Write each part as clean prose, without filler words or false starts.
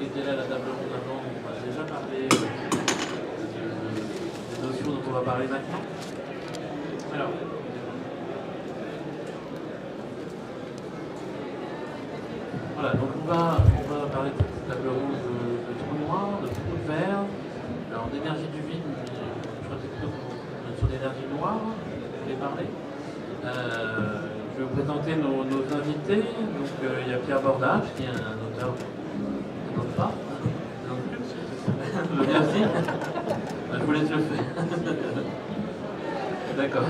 qui était là à la table ronde avant, on a déjà parlé des notions dont on va parler maintenant. Alors, voilà, donc on va parler de cette table ronde de trou noir, de trou vert, alors d'énergie du vide, je crois que c'est plutôt sur l'énergie noire, vous voulez parler. Je vais vous présenter nos invités. Donc il y a Pierre Bordage, qui est un auteur, je ne présente pas, merci. Je vous laisse le faire. D'accord.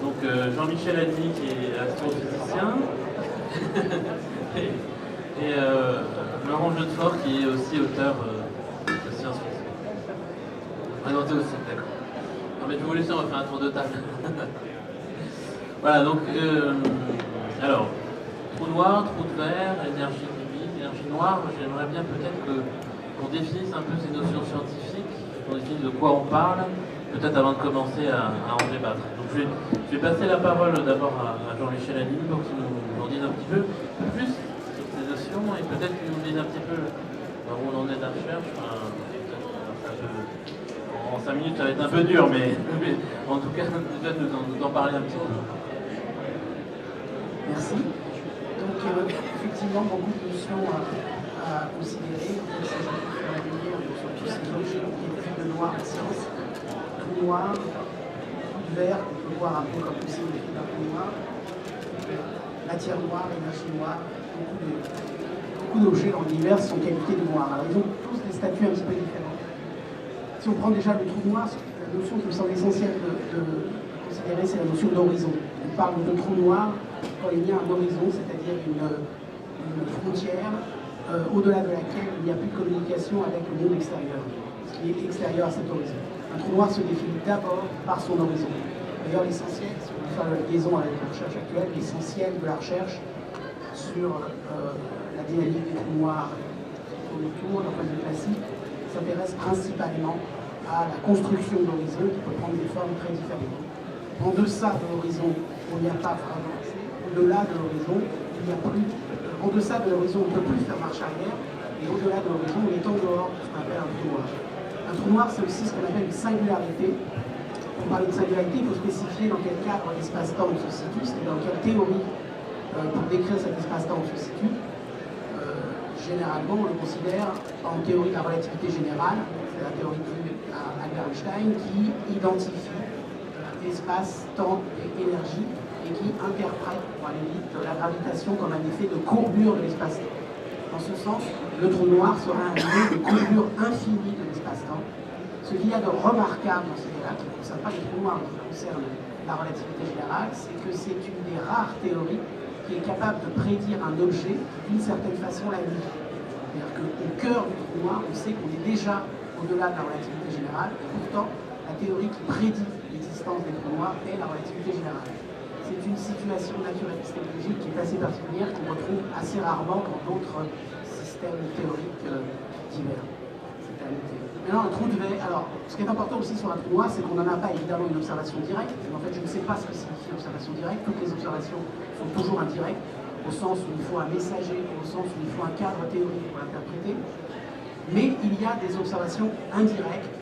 Donc Jean-Michel Adny, qui est astrophysicien, et Laurent Jeunefort, qui est aussi auteur de science-fiction. Présenté aussi, d'accord. Non, mais je vais vous laisser, on va faire un tour de table. Voilà, donc, alors, trou noir, trou de verre, énergie du vide, énergie noire. J'aimerais bien peut-être qu'on définisse un peu ces notions scientifiques, qu'on définisse de quoi on parle, peut-être avant de commencer à en débattre. Donc, je vais passer la parole d'abord à Jean-Michel Adny pour qu'il nous en dise un petit peu plus sur ces notions et peut-être qu'il nous dise un petit peu où on en est de la recherche. En 5 minutes, ça va être un peu dur, mais en tout cas, peut-être nous en parler un petit peu. Merci. Donc, effectivement, beaucoup de notions à considérer. Il s'agit de faire l'avenir sur tous ces objets qui est vu de noir en science. Tout noir, tout vert, on peut voir un peu comme aussi le fait d'un tout noir. Matière noire, énergie noire, beaucoup d'objets dans l'univers sont qualifiés de noir. Alors, ils ont tous des statuts un petit peu différents. Si on prend déjà le trou noir, la notion qui me semble essentielle de considérer, c'est la notion d'horizon. On parle de trou noir quand il y a un horizon, c'est-à-dire une frontière au-delà de laquelle il n'y a plus de communication avec le monde extérieur, ce qui est extérieur à cet horizon. Un trou noir se définit d'abord par son horizon. D'ailleurs, l'essentiel, si on veut faire la liaison avec la recherche actuelle, l'essentiel de la recherche sur la dynamique des trous noirs autour, d'un point de vue classique, s'intéresse principalement à la construction d'horizons qui peut prendre des formes très différentes. En deçà de l'horizon, on n'y a pas vraiment accès. Au-delà de l'horizon, il n'y a plus. En deçà de l'horizon, on ne peut plus faire marche arrière. Et au-delà de l'horizon, on est en dehors de ce qu'on appelle un trou noir. Un trou noir, c'est aussi ce qu'on appelle une singularité. Pour parler de singularité, il faut spécifier dans quel cadre l'espace-temps se situe, c'est-à-dire dans quelle théorie, pour décrire cet espace-temps se situe. Généralement, on le considère en théorie de la relativité générale, c'est la théorie de Albert Einstein, qui identifie espace, temps et énergie et qui interprète, pour aller vite, la gravitation comme un effet de courbure de l'espace-temps. En ce sens, le trou noir sera un effet de courbure infinie de l'espace-temps. Ce qu'il y a de remarquable dans ce cas-là, qui ne concerne pas les trous noirs, mais qui concerne la relativité générale, c'est que c'est une des rares théories qui est capable de prédire un objet d'une certaine façon la vie. C'est-à-dire qu'au cœur du trou noir, on sait qu'on est déjà au-delà de la relativité générale, et pourtant, la théorie qui prédit l'existence des trous noirs est la relativité générale. C'est une situation naturaliste et logique qui est assez particulière, qu'on retrouve assez rarement dans d'autres systèmes théoriques divers. Maintenant, un trou de verre. Alors, ce qui est important aussi sur un trou noir, c'est qu'on n'en a pas évidemment une observation directe. En fait, je ne sais pas ce que signifie l'observation directe. Toutes les observations sont toujours indirectes, au sens où il faut un messager, au sens où il faut un cadre théorique pour l'interpréter. Mais il y a des observations indirectes,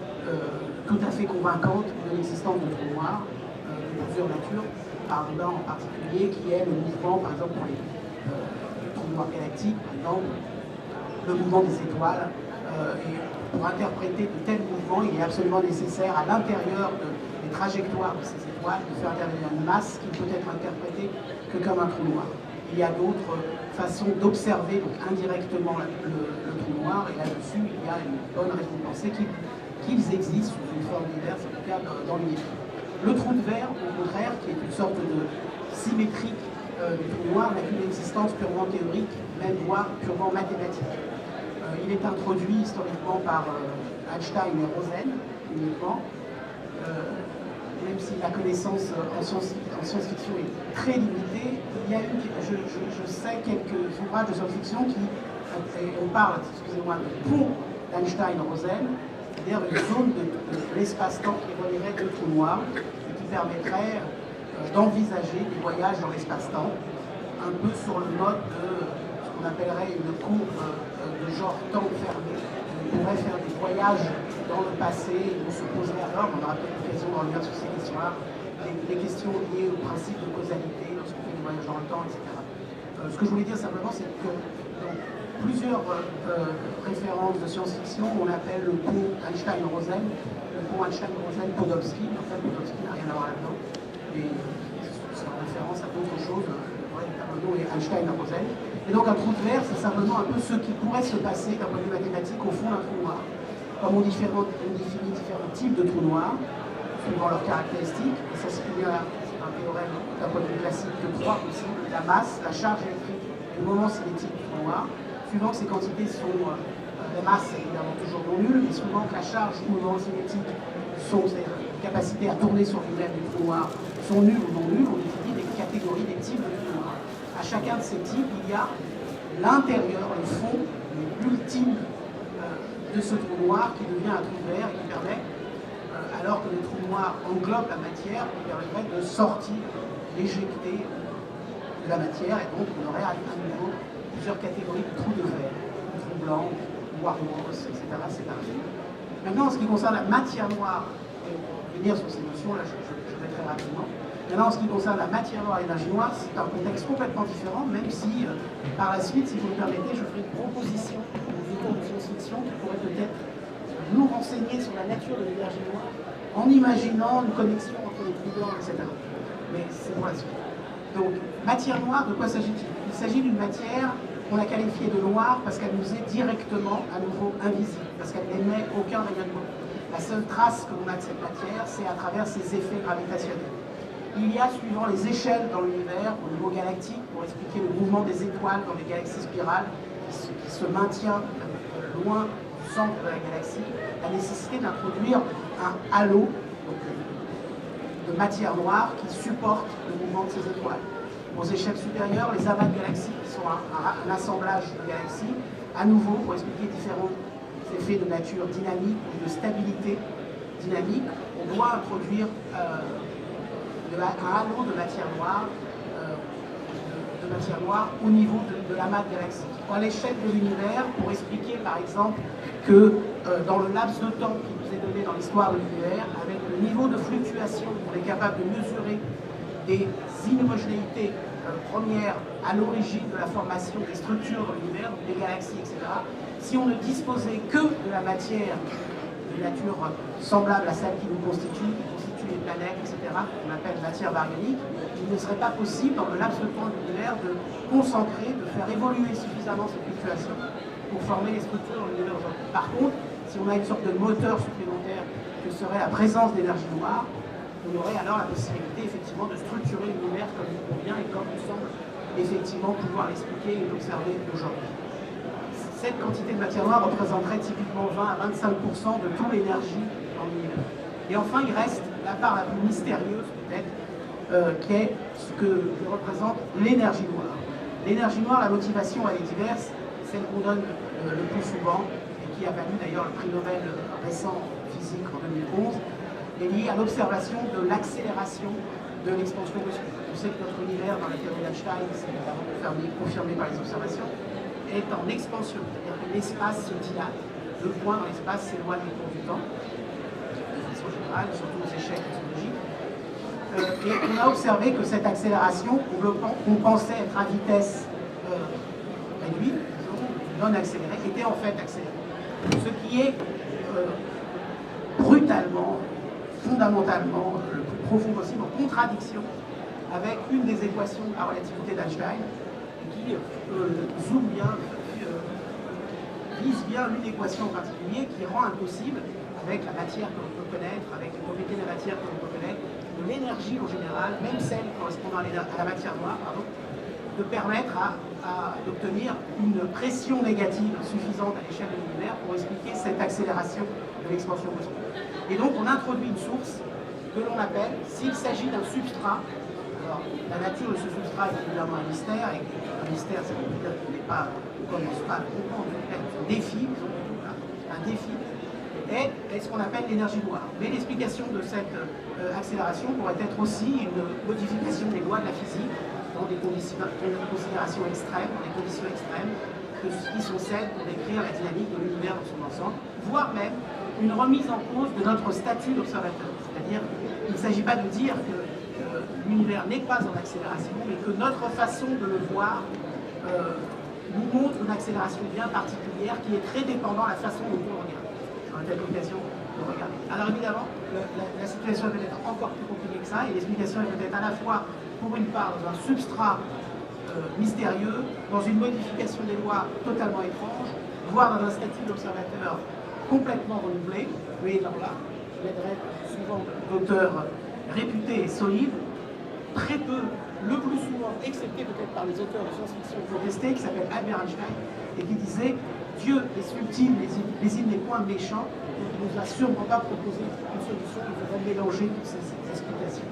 tout à fait convaincantes de l'existence de trous noirs, de plusieurs natures, par un en particulier, qui est le mouvement, par exemple, pour les trous noirs galactiques, par exemple, le mouvement des étoiles. Et pour interpréter de tels mouvements, il est absolument nécessaire, à l'intérieur des trajectoires de ces étoiles, de faire intervenir une masse qui ne peut être interprétée que comme un trou noir. Il y a d'autres façons d'observer donc indirectement le trou noir, et là-dessus, il y a une bonne raison de penser qu'ils existent sous une forme diverse, en tout cas dans l'univers. Le trou de verre, au contraire, qui est une sorte de symétrique du trou noir, n'a qu'une existence purement théorique, même voire purement mathématique. Il est introduit historiquement par Einstein et Rosen, uniquement, même si la connaissance en science-fiction est très limitée. Il y a eu, je sais, quelques ouvrages de science-fiction qui, on parle, excusez-moi, de pont d'Einstein-Rosen, c'est-à-dire une zone de l'espace-temps qui relèverait de trous noirs et qui permettrait d'envisager des voyages dans l'espace-temps, un peu sur le mode de ce qu'on appellerait une courbe de genre temps fermé. On pourrait faire des voyages dans le passé et on se poserait alors, on aura peut-être l'occasion de revenir sur ces questions-là, les questions liées au principe de causalité, lorsqu'on fait des voyages dans le temps, etc. Ce que je voulais dire simplement, c'est que dans plusieurs références de science-fiction, on appelle le pont Einstein-Rosen, le pont Einstein-Rosen-Podolsky. En fait, Podolsky n'a rien à voir là-dedans. Et c'est en référence à d'autres choses. Le et Einstein-Rosen. Et donc un trou de verre, c'est simplement un peu ce qui pourrait se passer d'un point de vue mathématique au fond d'un trou noir. Comme on définit différents types de trous noirs, suivant leurs caractéristiques, et ça c'est un théorème d'un point de vue classique de 3 possibles, la masse, la charge électrique et le moment cinétique du trou noir, suivant que ces quantités sont, la masse est évidemment toujours non nulle, mais suivant que la charge ou le moment cinétique sont ces capacités à tourner sur lui-même du trou noir sont nulles ou non nulles, on définit des catégories, des types de trous noirs. À chacun de ces types, il y a l'intérieur, le fond, l'ultime de ce trou noir qui devient un trou vert et qui permet, alors que le trou noir englobe la matière, qui permettrait de sortir, d'éjecter de la matière, et donc on aurait à nouveau plusieurs catégories de trous de verre, trous blancs, warmos, etc. Maintenant, en ce qui concerne la matière noire, et pour revenir sur ces notions, là je vais très rapidement. Maintenant, en ce qui concerne la matière noire et l'énergie noire, c'est un contexte complètement différent, même si, par la suite, si vous me permettez, je ferai une proposition du cours de science-fiction qui pourrait peut-être nous renseigner sur la nature de l'énergie noire, en imaginant une connexion entre les trous blancs, etc. Mais c'est pour la suite. Donc, matière noire, de quoi s'agit-il? Il s'agit d'une matière qu'on a qualifiée de noire parce qu'elle nous est directement, à nouveau, invisible, parce qu'elle n'émet aucun rayonnement. La seule trace que l'on a de cette matière, c'est à travers ses effets gravitationnels. Il y a, suivant les échelles dans l'univers, au niveau galactique, pour expliquer le mouvement des étoiles dans les galaxies spirales, qui se maintient loin du centre de la galaxie, la nécessité d'introduire un halo de matière noire qui supporte le mouvement de ces étoiles. Aux échelles supérieures, les amas de galaxies, qui sont un assemblage de galaxies, à nouveau, pour expliquer différents effets de nature dynamique ou de stabilité dynamique, on doit introduire un halo de matière noire au niveau de l'amas de galaxies. À l'échelle de l'univers, pour expliquer par exemple que dans le laps de temps qui nous est donné dans l'histoire de l'univers, avec le niveau de fluctuation, on est capable de mesurer des inhomogénéités premières à l'origine de la formation des structures de l'univers, des galaxies, etc. Si on ne disposait que de la matière de nature semblable à celle qui nous constitue les planètes, etc., qu'on appelle matière baryonique, il ne serait pas possible, dans le laps de temps de l'univers, de concentrer, de faire évoluer suffisamment ces fluctuations pour former les structures de l'univers aujourd'hui. Par contre, si on a une sorte de moteur supplémentaire que serait la présence d'énergie noire, on aurait alors la possibilité effectivement de structurer l'univers comme il convient et comme il semble effectivement pouvoir l'expliquer et l'observer aujourd'hui. Cette quantité de matière noire représenterait typiquement 20 à 25% de toute l'énergie dans l'univers. Et enfin, il reste la part la plus mystérieuse peut-être, qui est ce que représente l'énergie noire. L'énergie noire, la motivation, elle est diverse, celle qu'on donne le plus souvent, et qui a valu d'ailleurs le prix Nobel récent physique en 2011, est liée à l'observation de l'accélération de l'expansion cosmique. On sait que notre univers, dans la théorie d'Einstein, c'est évidemment confirmé par les observations, est en expansion, c'est-à-dire que l'espace se dilate, le point dans l'espace s'éloigne au cours du temps, surtout aux échelles cosmologiques. Et on a observé que cette accélération, qu'on pensait être à vitesse réduite, non accélérée, était en fait accélérée. Ce qui est brutalement, fondamentalement, le plus profond possible, en contradiction avec une des équations de la relativité d'Einstein, qui zoome bien, vise bien une équation en particulier qui rend impossible, avec la matière que l'on peut connaître, avec les propriétés de la matière que l'on peut connaître, de l'énergie en général, même celle correspondant à la matière noire, de permettre d'obtenir une pression négative suffisante à l'échelle de l'univers pour expliquer cette accélération de l'expansion cosmique. Et donc on introduit une source que l'on appelle, s'il s'agit d'un substrat, alors la nature de ce substrat est évidemment un mystère, et un mystère ça veut dire qu'il n'est pas, on ne commence pas à le comprendre, c'est un défi, un défi, est ce qu'on appelle l'énergie noire. Mais l'explication de cette accélération pourrait être aussi une modification des lois de la physique dans des considérations extrêmes, dans des conditions extrêmes, qui sont celles pour décrire la dynamique de l'univers dans son ensemble, voire même une remise en cause de notre statut d'observateur. C'est-à-dire qu'il ne s'agit pas de dire que l'univers n'est pas en accélération, mais que notre façon de le voir nous montre une accélération bien particulière qui est très dépendante de la façon dont on regarde. Sur une application de regarder. Alors évidemment, la situation est peut-être encore plus compliquée que ça, et l'explication est peut-être à la fois, pour une part, dans un substrat mystérieux, dans une modification des lois totalement étrange, voire dans un statut d'observateur complètement renouvelé. Vous voyez là, je l'aiderai souvent d'auteurs réputés et solides, très peu, le plus souvent, excepté peut-être par les auteurs de science-fiction contestés, qui s'appelle Albert Einstein, et qui disait « Dieu est ultime, les îles n'est point méchant, il ne nous a sûrement pas proposé une solution, il faudrait mélanger toutes ces explications ».